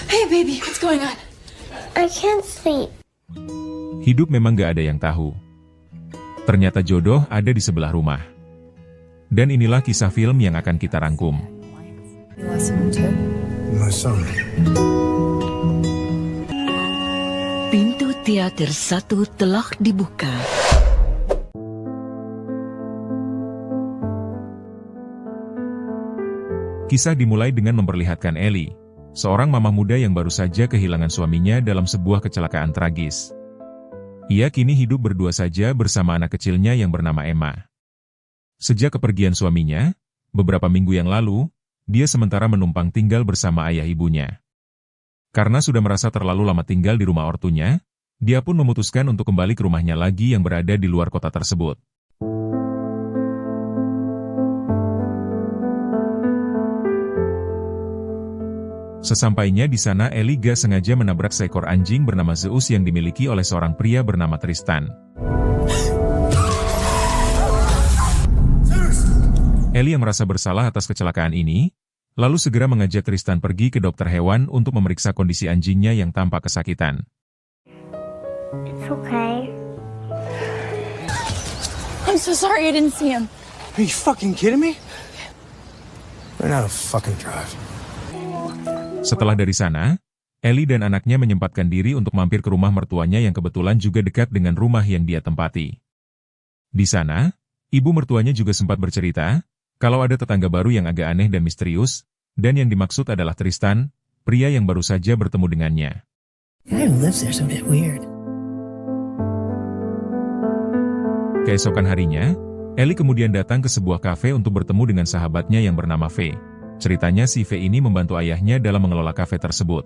Hey baby, what's going on? I can't sleep. Hidup memang gak ada yang tahu. Ternyata jodoh ada di sebelah rumah. Dan inilah kisah film yang akan kita rangkum. My son. Pintu teater 1 telah dibuka. Kisah dimulai dengan memperlihatkan Ellie, seorang mama muda yang baru saja kehilangan suaminya dalam sebuah kecelakaan tragis. Ia kini hidup berdua saja bersama anak kecilnya yang bernama Emma. Sejak kepergian suaminya, beberapa minggu yang lalu, dia sementara menumpang tinggal bersama ayah ibunya. Karena sudah merasa terlalu lama tinggal di rumah ortunya, dia pun memutuskan untuk kembali ke rumahnya lagi yang berada di luar kota tersebut. Sesampainya di sana, Ellie gak sengaja menabrak seekor anjing bernama Zeus yang dimiliki oleh seorang pria bernama Tristan. Ellie yang merasa bersalah atas kecelakaan ini, lalu segera mengajak Tristan pergi ke dokter hewan untuk memeriksa kondisi anjingnya yang tampak kesakitan. It's okay. I'm so sorry I didn't see him. Are you fucking kidding me? Learn how to fucking drive. Setelah dari sana, Ellie dan anaknya menyempatkan diri untuk mampir ke rumah mertuanya yang kebetulan juga dekat dengan rumah yang dia tempati. Di sana, ibu mertuanya juga sempat bercerita, kalau ada tetangga baru yang agak aneh dan misterius, dan yang dimaksud adalah Tristan, pria yang baru saja bertemu dengannya. Keesokan harinya, Ellie kemudian datang ke sebuah kafe untuk bertemu dengan sahabatnya yang bernama Faye. Ceritanya si Faye ini membantu ayahnya dalam mengelola kafe tersebut.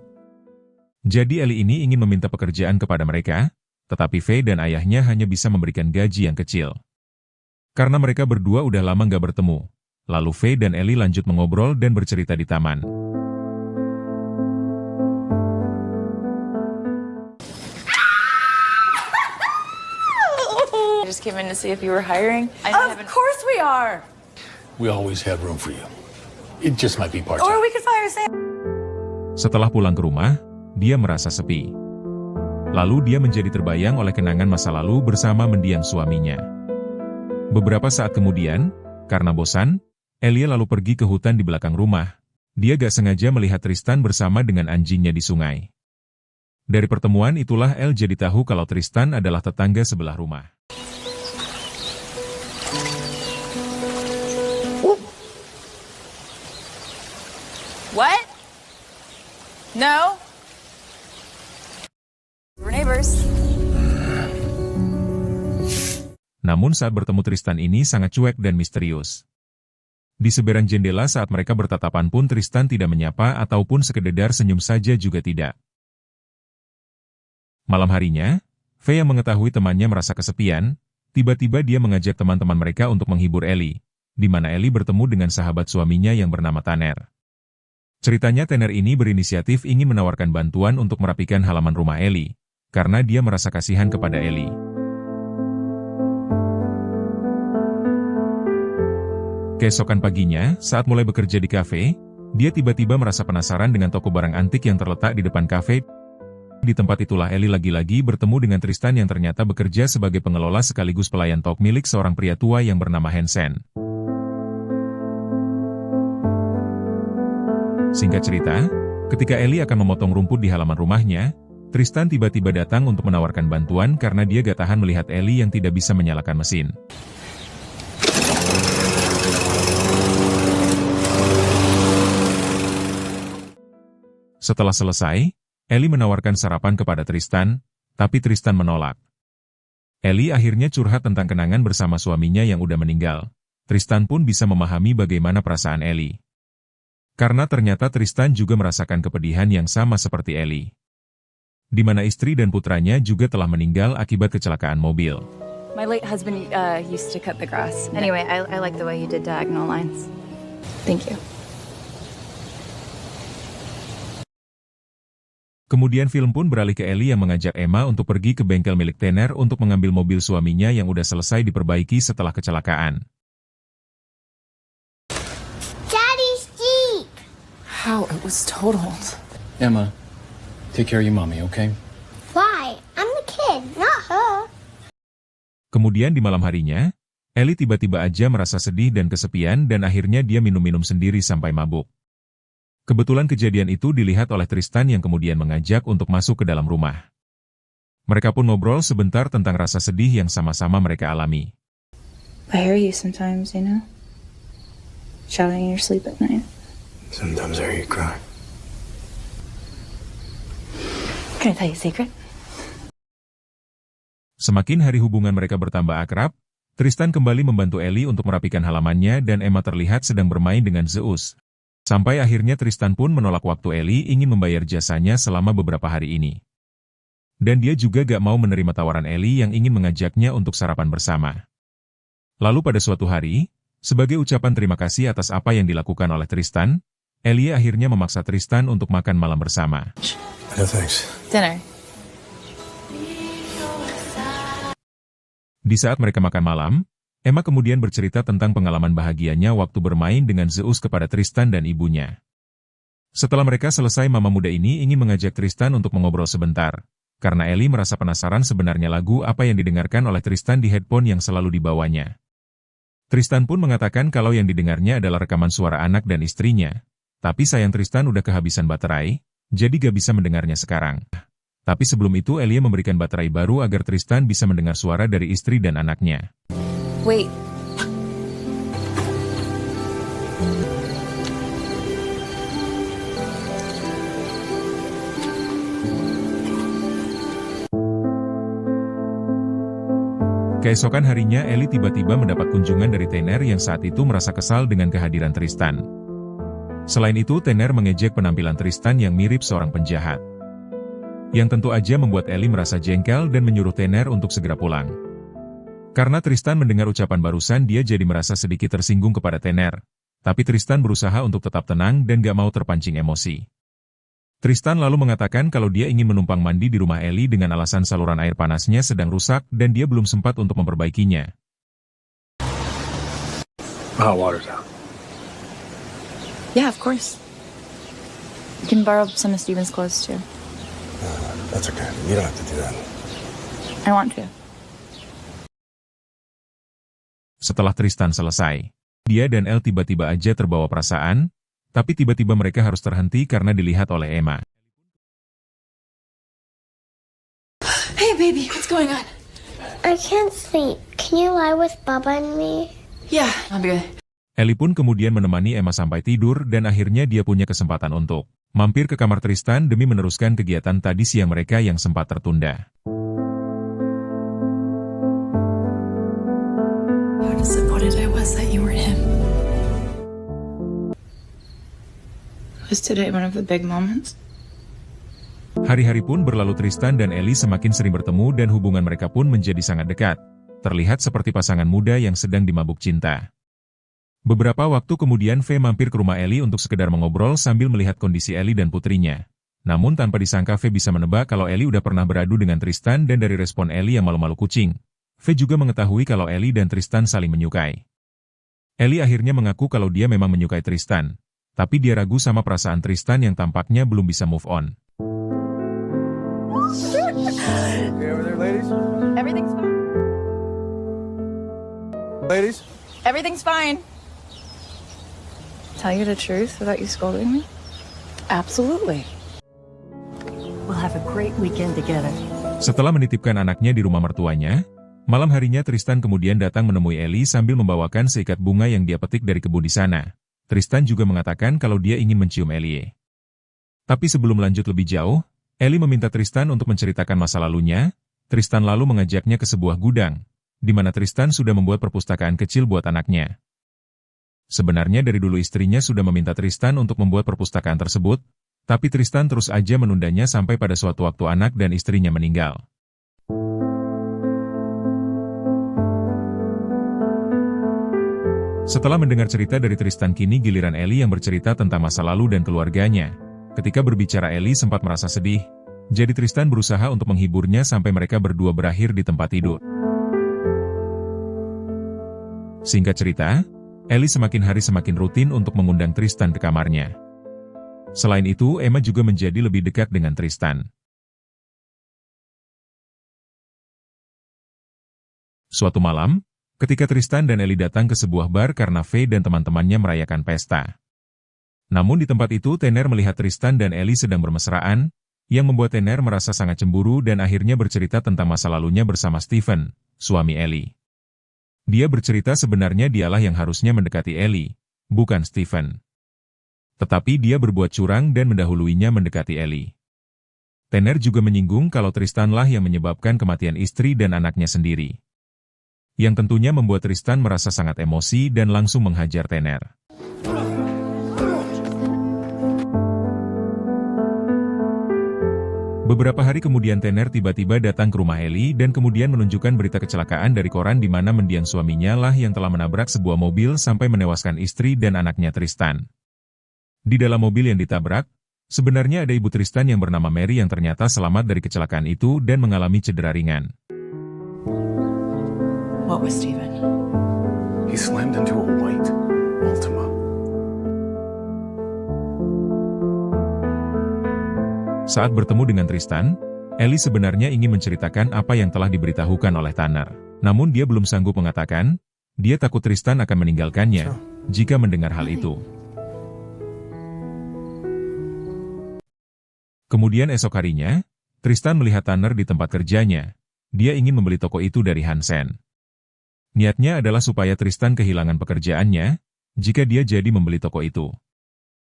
Jadi Ellie ini ingin meminta pekerjaan kepada mereka, tetapi Faye dan ayahnya hanya bisa memberikan gaji yang kecil. Karena mereka berdua udah lama gak bertemu, lalu Faye dan Ellie lanjut mengobrol dan bercerita di taman. I just came in to see if you were hiring. Of course we are. We always have room for you. It just might be Or part-time. we could fire Sam. Setelah pulang ke rumah, dia merasa sepi. Lalu dia menjadi terbayang oleh kenangan masa lalu bersama mendiang suaminya. Beberapa saat kemudian, karena bosan, Ellie lalu pergi ke hutan di belakang rumah. Dia gak sengaja melihat Tristan bersama dengan anjingnya di sungai. Dari pertemuan itulah Elle jadi tahu kalau Tristan adalah tetangga sebelah rumah. What? No? We're neighbors. Namun saat bertemu Tristan ini sangat cuek dan misterius. Di seberang jendela saat mereka bertatapan pun Tristan tidak menyapa ataupun sekedar senyum saja juga tidak. Malam harinya, Faye yang mengetahui temannya merasa kesepian, tiba-tiba dia mengajak teman-teman mereka untuk menghibur Ellie, di mana Ellie bertemu dengan sahabat suaminya yang bernama Tanner. Ceritanya Tanner ini berinisiatif ingin menawarkan bantuan untuk merapikan halaman rumah Ellie, karena dia merasa kasihan kepada Ellie. Keesokan paginya, saat mulai bekerja di kafe, dia tiba-tiba merasa penasaran dengan toko barang antik yang terletak di depan kafe. Di tempat itulah Ellie lagi-lagi bertemu dengan Tristan yang ternyata bekerja sebagai pengelola sekaligus pelayan toko milik seorang pria tua yang bernama Hansen. Singkat cerita, ketika Ellie akan memotong rumput di halaman rumahnya, Tristan tiba-tiba datang untuk menawarkan bantuan karena dia gak tahan melihat Ellie yang tidak bisa menyalakan mesin. Setelah selesai, Ellie menawarkan sarapan kepada Tristan, tapi Tristan menolak. Ellie akhirnya curhat tentang kenangan bersama suaminya yang udah meninggal. Tristan pun bisa memahami bagaimana perasaan Ellie. Karena ternyata Tristan juga merasakan kepedihan yang sama seperti Ellie. Di mana istri dan putranya juga telah meninggal akibat kecelakaan mobil. My late husband used to cut the grass. Anyway, I like the way you did diagonal lines. Thank you. Kemudian film pun beralih ke Ellie yang mengajak Emma untuk pergi ke bengkel milik Tanner untuk mengambil mobil suaminya yang udah selesai diperbaiki setelah kecelakaan. Daddy's Jeep! How it was totaled. Emma, Take care of your mommy, okay? Why? I'm the kid, not her. Kemudian di malam harinya, Ellie tiba-tiba aja merasa sedih dan kesepian dan akhirnya dia minum-minum sendiri sampai mabuk. Kebetulan kejadian itu dilihat oleh Tristan yang kemudian mengajak untuk masuk ke dalam rumah. Mereka pun ngobrol sebentar tentang rasa sedih yang sama-sama mereka alami. I hear you sometimes, you know? Shouting in your sleep at night. Sometimes I hear you cry. Can I tell you a secret? Semakin hari hubungan mereka bertambah akrab, Tristan kembali membantu Ellie untuk merapikan halamannya dan Emma terlihat sedang bermain dengan Zeus. Sampai akhirnya Tristan pun menolak waktu Ellie ingin membayar jasanya selama beberapa hari ini. Dan dia juga gak mau menerima tawaran Ellie yang ingin mengajaknya untuk sarapan bersama. Lalu pada suatu hari, sebagai ucapan terima kasih atas apa yang dilakukan oleh Tristan, Ellie akhirnya memaksa Tristan untuk makan malam bersama. No thanks. Dinner. Di saat mereka makan malam, Emma kemudian bercerita tentang pengalaman bahagianya waktu bermain dengan Zeus kepada Tristan dan ibunya. Setelah mereka selesai, mama muda ini ingin mengajak Tristan untuk mengobrol sebentar, karena Ellie merasa penasaran sebenarnya lagu apa yang didengarkan oleh Tristan di headphone yang selalu dibawanya. Tristan pun mengatakan kalau yang didengarnya adalah rekaman suara anak dan istrinya, tapi sayang Tristan udah kehabisan baterai, jadi gak bisa mendengarnya sekarang. Tapi sebelum itu Ellie memberikan baterai baru agar Tristan bisa mendengar suara dari istri dan anaknya. Wait. Keesokan harinya Ellie tiba-tiba mendapat kunjungan dari Tanner yang saat itu merasa kesal dengan kehadiran Tristan. Selain itu Tanner mengejek penampilan Tristan yang mirip seorang penjahat. Yang tentu aja membuat Ellie merasa jengkel dan menyuruh Tanner untuk segera pulang. Karena Tristan mendengar ucapan barusan dia jadi merasa sedikit tersinggung kepada Tanner. Tapi Tristan berusaha untuk tetap tenang dan gak mau terpancing emosi. Tristan lalu mengatakan kalau dia ingin menumpang mandi di rumah Ellie dengan alasan saluran air panasnya sedang rusak dan dia belum sempat untuk memperbaikinya. Hot water's out. Yeah, of course. You can borrow some of Steven's clothes too. That's okay. You don't have to do that. I want to. Setelah Tristan selesai, dia dan Elle tiba-tiba aja terbawa perasaan, tapi tiba-tiba mereka harus terhenti karena dilihat oleh Emma. Hey baby, what's going on? I can't sleep. Can you lie with Baba and me? Yeah, I'll be good. Ellie pun kemudian menemani Emma sampai tidur dan akhirnya dia punya kesempatan untuk mampir ke kamar Tristan demi meneruskan kegiatan tadi siang mereka yang sempat tertunda. How disappointed I was that you weren't him. Was today one of the big moments? Hari-hari pun berlalu, Tristan dan Ellie semakin sering bertemu dan hubungan mereka pun menjadi sangat dekat. Terlihat seperti pasangan muda yang sedang dimabuk cinta. Beberapa waktu kemudian Faye mampir ke rumah Ellie untuk sekedar mengobrol sambil melihat kondisi Ellie dan putrinya. Namun tanpa disangka Faye bisa menebak kalau Ellie udah pernah beradu dengan Tristan dan dari respon Ellie yang malu-malu kucing, Faye juga mengetahui kalau Ellie dan Tristan saling menyukai. Ellie akhirnya mengaku kalau dia memang menyukai Tristan, tapi dia ragu sama perasaan Tristan yang tampaknya belum bisa move on. Okay over there, ladies? Everything's fine. Ladies? Everything's fine. Tell you the truth without you scolding me? Absolutely. We'll have a great weekend together. Setelah menitipkan anaknya di rumah mertuanya, malam harinya Tristan kemudian datang menemui Ellie sambil membawakan seikat bunga yang dia petik dari kebun di sana. Tristan juga mengatakan kalau dia ingin mencium Ellie. Tapi sebelum lanjut lebih jauh, Ellie meminta Tristan untuk menceritakan masa lalunya. Tristan lalu mengajaknya ke sebuah gudang, di mana Tristan sudah membuat perpustakaan kecil buat anaknya. Sebenarnya dari dulu istrinya sudah meminta Tristan untuk membuat perpustakaan tersebut, tapi Tristan terus aja menundanya sampai pada suatu waktu anak dan istrinya meninggal. Setelah mendengar cerita dari Tristan, kini giliran Ellie yang bercerita tentang masa lalu dan keluarganya. Ketika berbicara Ellie sempat merasa sedih, jadi Tristan berusaha untuk menghiburnya sampai mereka berdua berakhir di tempat tidur. Singkat cerita, Ellie semakin hari semakin rutin untuk mengundang Tristan ke kamarnya. Selain itu, Emma juga menjadi lebih dekat dengan Tristan. Suatu malam, ketika Tristan dan Ellie datang ke sebuah bar karena Faye dan teman-temannya merayakan pesta. Namun di tempat itu Tanner melihat Tristan dan Ellie sedang bermesraan, yang membuat Tanner merasa sangat cemburu dan akhirnya bercerita tentang masa lalunya bersama Stephen, suami Ellie. Dia bercerita sebenarnya dialah yang harusnya mendekati Ellie, bukan Stephen. Tetapi dia berbuat curang dan mendahuluinya mendekati Ellie. Tanner juga menyinggung kalau Tristanlah yang menyebabkan kematian istri dan anaknya sendiri. Yang tentunya membuat Tristan merasa sangat emosi dan langsung menghajar Tanner. Beberapa hari kemudian Tanner tiba-tiba datang ke rumah Ellie dan kemudian menunjukkan berita kecelakaan dari koran di mana mendiang suaminya lah yang telah menabrak sebuah mobil sampai menewaskan istri dan anaknya Tristan. Di dalam mobil yang ditabrak, sebenarnya ada ibu Tristan yang bernama Mary yang ternyata selamat dari kecelakaan itu dan mengalami cedera ringan. What was Stephen? He slammed into a white Altima. Saat bertemu dengan Tristan, Ellie sebenarnya ingin menceritakan apa yang telah diberitahukan oleh Tanner. Namun dia belum sanggup mengatakan, dia takut Tristan akan meninggalkannya jika mendengar hal itu. Kemudian esok harinya, Tristan melihat Tanner di tempat kerjanya. Dia ingin membeli toko itu dari Hansen. Niatnya adalah supaya Tristan kehilangan pekerjaannya, jika dia jadi membeli toko itu.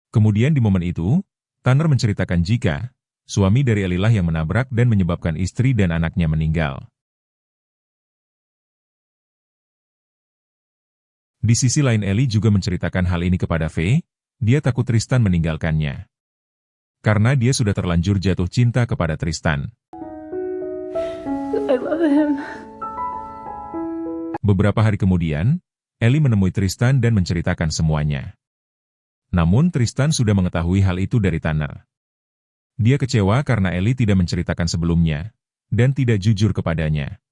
Kemudian di momen itu, Tanner menceritakan jika suami dari Ellie lah yang menabrak dan menyebabkan istri dan anaknya meninggal. Di sisi lain Ellie juga menceritakan hal ini kepada Faye, dia takut Tristan meninggalkannya. Karena dia sudah terlanjur jatuh cinta kepada Tristan. I love him. Beberapa hari kemudian, Ellie menemui Tristan dan menceritakan semuanya. Namun Tristan sudah mengetahui hal itu dari Tanner. Dia kecewa karena Ellie tidak menceritakan sebelumnya, dan tidak jujur kepadanya.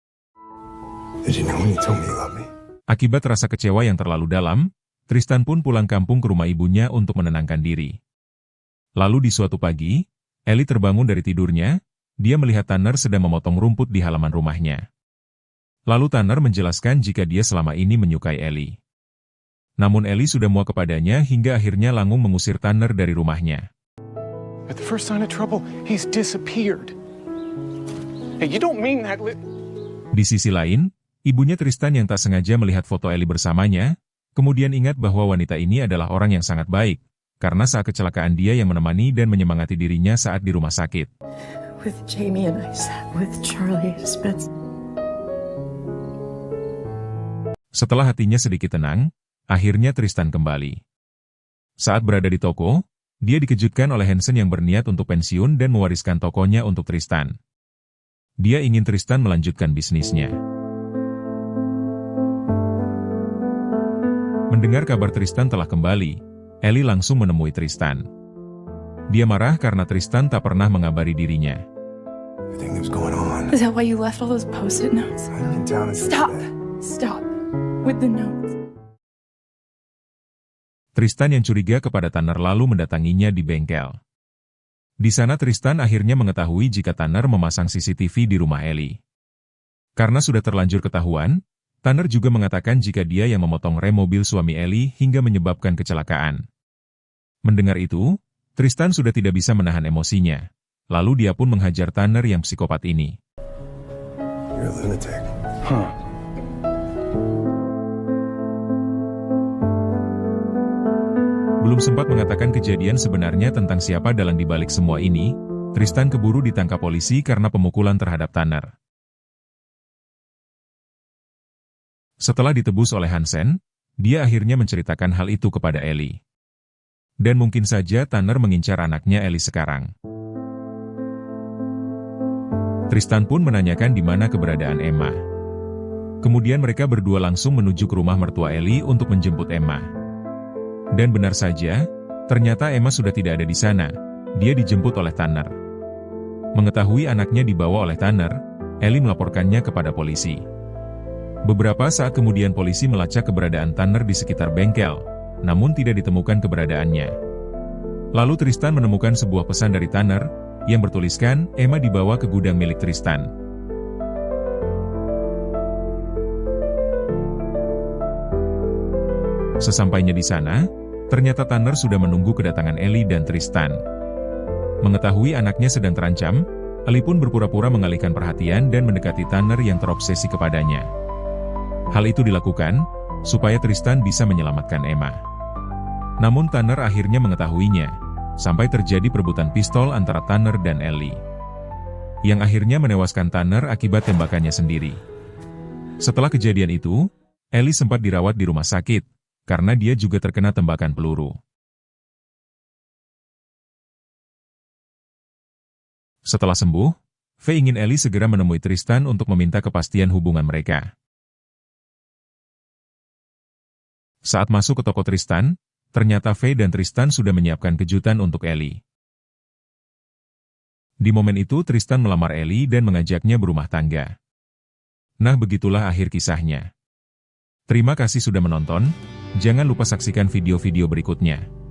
Akibat rasa kecewa yang terlalu dalam, Tristan pun pulang kampung ke rumah ibunya untuk menenangkan diri. Lalu di suatu pagi, Ellie terbangun dari tidurnya, dia melihat Tanner sedang memotong rumput di halaman rumahnya. Lalu Tanner menjelaskan jika dia selama ini menyukai Ellie. Namun Ellie sudah muak kepadanya hingga akhirnya langsung mengusir Tanner dari rumahnya. At the first sign of trouble, he's disappeared. Hey, you don't mean that. Di sisi lain, ibunya Tristan yang tak sengaja melihat foto Ellie bersamanya, kemudian ingat bahwa wanita ini adalah orang yang sangat baik, karena saat kecelakaan dia yang menemani dan menyemangati dirinya saat di rumah sakit. With Jamie and I sat with Charlie at his bedside. Setelah hatinya sedikit tenang, akhirnya Tristan kembali. Saat berada di toko, dia dikejutkan oleh Hansen yang berniat untuk pensiun dan mewariskan tokonya untuk Tristan. Dia ingin Tristan melanjutkan bisnisnya. Mendengar kabar Tristan telah kembali, Ellie langsung menemui Tristan. Dia marah karena Tristan tak pernah mengabari dirinya. Is that why you left all those post-it notes? Stop! Stop with the notes. Tristan yang curiga kepada Tanner lalu mendatanginya di bengkel. Di sana Tristan akhirnya mengetahui jika Tanner memasang CCTV di rumah Ellie. Karena sudah terlanjur ketahuan, Tanner juga mengatakan jika dia yang memotong rem mobil suami Ellie hingga menyebabkan kecelakaan. Mendengar itu, Tristan sudah tidak bisa menahan emosinya. Lalu dia pun menghajar Tanner yang psikopat ini. You're a lunatic. Belum sempat mengatakan kejadian sebenarnya tentang siapa dalang dibalik semua ini, Tristan keburu ditangkap polisi karena pemukulan terhadap Tanner. Setelah ditebus oleh Hansen, dia akhirnya menceritakan hal itu kepada Ellie. Dan mungkin saja Tanner mengincar anaknya Ellie sekarang. Tristan pun menanyakan di mana keberadaan Emma. Kemudian mereka berdua langsung menuju ke rumah mertua Ellie untuk menjemput Emma. Dan benar saja, ternyata Emma sudah tidak ada di sana. Dia dijemput oleh Tanner. Mengetahui anaknya dibawa oleh Tanner, Ellie melaporkannya kepada polisi. Beberapa saat kemudian polisi melacak keberadaan Tanner di sekitar bengkel, namun tidak ditemukan keberadaannya. Lalu Tristan menemukan sebuah pesan dari Tanner, yang bertuliskan, Emma dibawa ke gudang milik Tristan. Sesampainya di sana, ternyata Tanner sudah menunggu kedatangan Ellie dan Tristan. Mengetahui anaknya sedang terancam, Ellie pun berpura-pura mengalihkan perhatian dan mendekati Tanner yang terobsesi kepadanya. Hal itu dilakukan, supaya Tristan bisa menyelamatkan Emma. Namun Tanner akhirnya mengetahuinya, sampai terjadi perebutan pistol antara Tanner dan Ellie. Yang akhirnya menewaskan Tanner akibat tembakannya sendiri. Setelah kejadian itu, Ellie sempat dirawat di rumah sakit, karena dia juga terkena tembakan peluru. Setelah sembuh, Faye ingin Ellie segera menemui Tristan untuk meminta kepastian hubungan mereka. Saat masuk ke toko Tristan, ternyata Faye dan Tristan sudah menyiapkan kejutan untuk Ellie. Di momen itu Tristan melamar Ellie dan mengajaknya berumah tangga. Nah, begitulah akhir kisahnya. Terima kasih sudah menonton, jangan lupa saksikan video-video berikutnya.